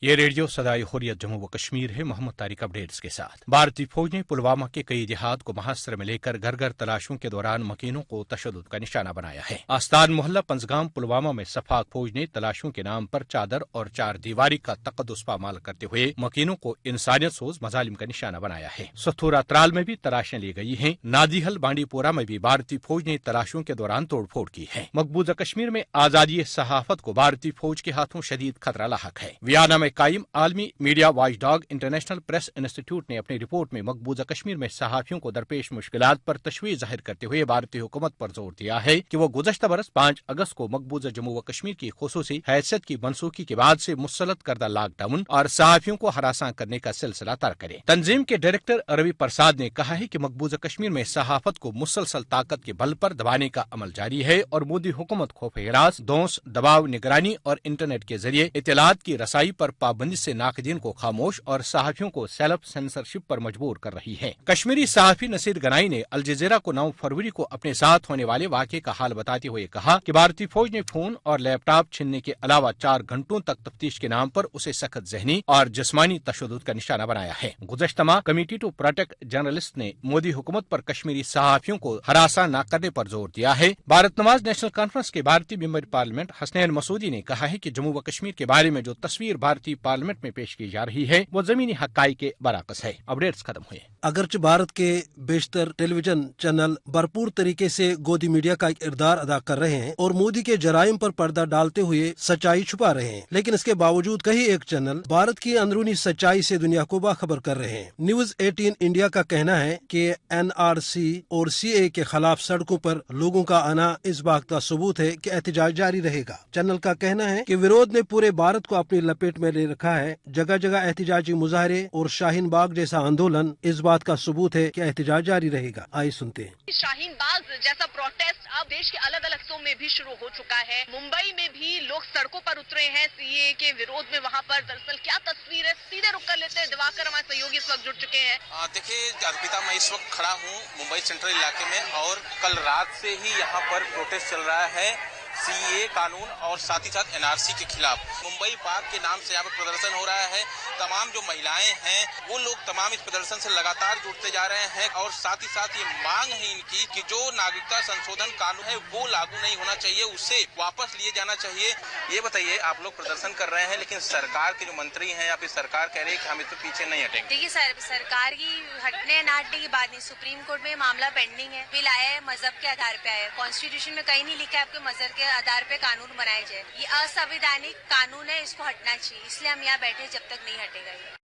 ये रेडियो सदाई हुर्रियत जम्मू व कश्मीर है। मोहम्मद तारिक अपडेट्स के साथ। भारतीय फौज ने पुलवामा के कई देहात को महासर में लेकर घर घर तलाशों के दौरान मकीनों को तशद्दुद का निशाना बनाया है। आस्तान मोहल्ला पंजगाम पुलवामा में सफाक फौज ने तलाशों के नाम पर चादर और चार दीवारी का तकद्दुस पामाल करते हुए मकीनों को इंसानियत सोज मजालिम का निशाना बनाया है। सथुरा त्राल में भी तलाशें ली गई हैं। नादीहल बांडीपोरा में भी भारतीय फौज ने तलाशों के दौरान तोड़फोड़ की है। मकबूजा कश्मीर में आजादी सहाफत को भारतीय फौज के हाथों शदीद खतरा लाहक है। वियना में कायम आलमी media watchdog international press institute ने अपनी रिपोर्ट में मकबूजा कश्मीर में सहाफियों को दरपेश मुश्किलात पर तशवीश जाहिर करते हुए भारतीय हुकूमत पर जोर दिया है कि वो गुज़श्ता बरस 5 अगस्त को मकबूजा जम्मू व कश्मीर की खुसूसी हैसियत की मनसूखी के बाद से मुसलत करदा लॉकडाउन और सहाफियों को हरासा करने का सिलसिला तर्क करे। तंजीम के डायरेक्टर रवि प्रसाद ने कहा है कि मकबूजा कश्मीर में सहाफत को मुसलसल ताकत के बल पर दबाने का अमल जारी है और मोदी हुकूमत खौफ हिरास, दौस, दबाव, निगरानी और इंटरनेट के जरिए इत्तलात की रसाई पर पाबंदी से नाकदीन को खामोश और सहाफियों को सेल्फ सेंसरशिप पर मजबूर कर रही है। कश्मीरी सहाफी नसीर गनाई ने अल जजीरा को 9 फरवरी को अपने साथ होने वाले वाक़े का हाल बताते हुए कहा कि भारतीय फौज ने फोन और लैपटॉप छीनने के अलावा 4 घंटों तक तफ्तीश के नाम पर उसे सख्त जहनी और जिस्मानी तशद्दुद का निशाना बनाया है। गुज़श्ता माह कमेटी टू प्रोटेक्ट जर्नलिस्ट ने मोदी हुकूमत पर कश्मीरी सहाफियों को हरासा न करने पर जोर दिया है। भारत नवाज नेशनल कॉन्फ्रेंस के भारतीय मेंबर पार्लियामेंट हसनैन मसूदी ने कहा है कि जम्मू व कश्मीर के बारे में जो तस्वीर भारतीय पार्लियामेंट में पेश की जा रही है वो जमीनी हकाई के बराकस है। अपडेट्स खत्म हुए। अगरचे भारत के बेशतर टेलीविजन चैनल भरपूर तरीके से गोदी मीडिया का किरदार अदा कर रहे हैं और मोदी के जराइम पर पर्दा डालते हुए सच्चाई छुपा रहे हैं, लेकिन इसके बावजूद कई एक चैनल भारत की अंदरूनी सच्चाई से दुनिया को बाखबर कर रहे हैं। न्यूज 18 इंडिया का कहना है कि NRC और CA के खिलाफ सड़कों पर लोगों का आना इस बात का सबूत है कि एहतजाज जारी रहेगा। चैनल का कहना है कि विरोध ने पूरे भारत को अपनी लपेट में ले रखा है। जगह जगह एहतजाजी मुजाहरे और शाहीन बाग जैसा आंदोलन इस बात का सबूत है कि एहतजाज जारी रहेगा। आइए सुनते हैं। शाहीन बाग जैसा प्रोटेस्ट अब देश के अलग अलग हिस्सों में भी शुरू हो चुका है। मुंबई में भी लोग सड़कों पर उतरे हैं CA के विरोध में। वहाँ पर दरअसल क्या तस्वीर है, सीधे रुक कर लेते हैं। दिवाकर हमारे सहयोगी इस वक्त जुड़ चुके हैं। देखिए अर्पिता, मैं इस वक्त खड़ा हूँ मुंबई सेंट्रल इलाके में और कल रात से ही यहाँ पर प्रोटेस्ट चल रहा है CA कानून और साथ ही साथ NRC के खिलाफ। मुंबई पार्क के नाम से यहाँ पर प्रदर्शन हो रहा है। तमाम जो महिलाएं हैं वो लोग तमाम इस प्रदर्शन से लगातार जुड़ते जा रहे हैं और साथ ही साथ ये मांग है इनकी कि जो नागरिकता संशोधन कानून है वो लागू नहीं होना चाहिए, उसे वापस लिए जाना चाहिए। ये बताइए, आप लोग प्रदर्शन कर रहे हैं लेकिन सरकार के जो मंत्री हैं या फिर सरकार कह रही है कि हम इस पर पीछे नहीं हटेंगे। देखिए सरकार की हटने न हटने की बात नहीं, सुप्रीम कोर्ट में मामला पेंडिंग है। बिल आया है, मजहब के आधार पे आया है। कॉन्स्टिट्यूशन में कहीं नहीं लिखा है आपके मजहब के आधार पे कानून बनाए जाए। ये असंवैधानिक कानून है, इसको हटना चाहिए। इसलिए हम यहाँ बैठे जब तक नहीं हटेगा।